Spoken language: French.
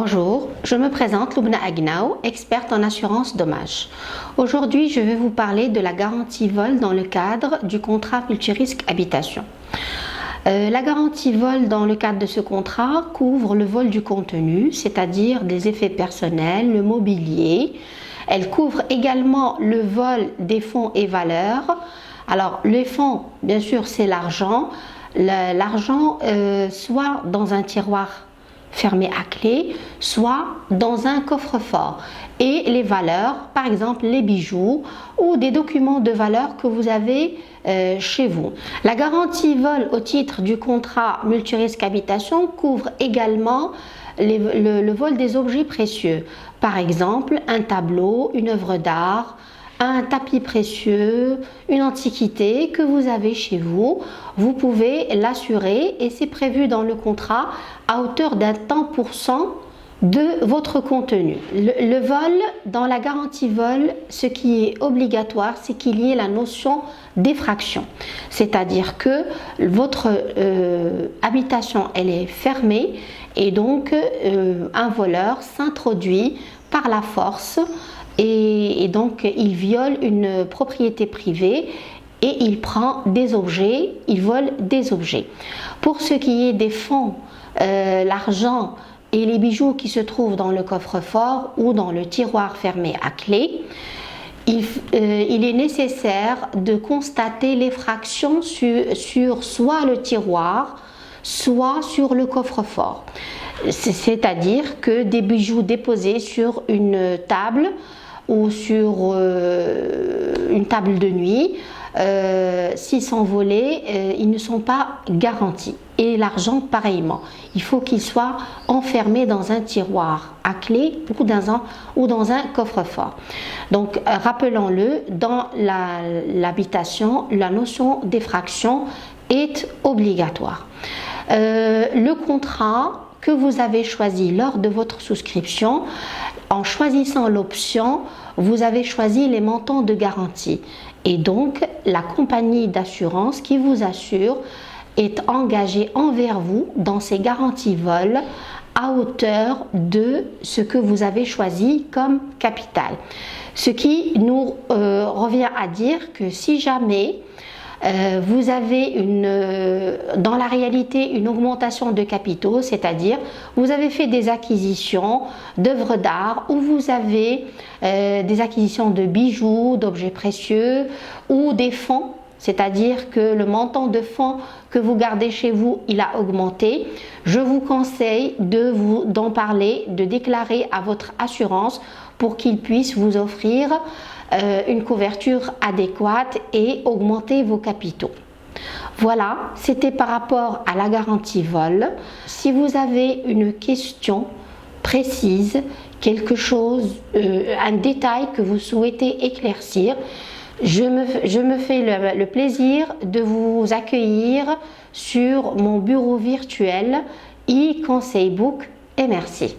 Bonjour, je me présente Loubna Agnaou, experte en assurance dommages. Aujourd'hui, je vais vous parler de la garantie vol dans le cadre du contrat multirisque habitation. La garantie vol dans le cadre de ce contrat couvre le vol du contenu, c'est-à-dire des effets personnels, le mobilier. Elle couvre également le vol des fonds et valeurs. Alors, les fonds, bien sûr, c'est l'argent. L'argent, soit dans un tiroir fermé à clé, soit dans un coffre-fort. Et les valeurs, par exemple les bijoux ou des documents de valeur que vous avez chez vous. La garantie vol au titre du contrat multirisque habitation couvre également le vol des objets précieux. Par exemple, un tableau, une œuvre d'art, un tapis précieux, une antiquité que vous avez chez vous, vous pouvez l'assurer et c'est prévu dans le contrat à hauteur d'un tant pour cent de votre contenu. Le vol, dans la garantie vol, ce qui est obligatoire, c'est qu'il y ait la notion d'effraction. C'est-à-dire que votre habitation, elle est fermée et donc un voleur s'introduit par la force et donc il viole une propriété privée et il prend des objets, il vole des objets. Pour ce qui est des fonds, l'argent et les bijoux qui se trouvent dans le coffre-fort ou dans le tiroir fermé à clé, il est nécessaire de constater l'effraction sur soit le tiroir, soit sur le coffre-fort. C'est-à-dire que des bijoux déposés sur une table ou sur une table de nuit, s'ils sont volés, ils ne sont pas garantis. Et l'argent pareillement. Il faut qu'il soit enfermé dans un tiroir à clé ou dans un coffre-fort. Donc rappelons-le, dans l'habitation, la notion d'effraction est obligatoire. Le contrat que vous avez choisi lors de votre souscription, en choisissant l'option, vous avez choisi les montants de garantie. Et donc, la compagnie d'assurance qui vous assure est engagée envers vous dans ces garanties vol à hauteur de ce que vous avez choisi comme capital. Ce qui nous revient à dire que si jamais vous avez dans la réalité une augmentation de capitaux, c'est-à-dire vous avez fait des acquisitions d'œuvres d'art ou vous avez des acquisitions de bijoux, d'objets précieux ou des fonds, c'est-à-dire que le montant de fonds que vous gardez chez vous, il a augmenté. Je vous conseille d'en parler, de déclarer à votre assurance pour qu'il puisse vous offrir une couverture adéquate et augmenter vos capitaux. Voilà, c'était par rapport à la garantie vol. Si vous avez une question précise, quelque chose, un détail que vous souhaitez éclaircir, je me fais le plaisir de vous accueillir sur mon bureau virtuel e-Conseil Book et merci.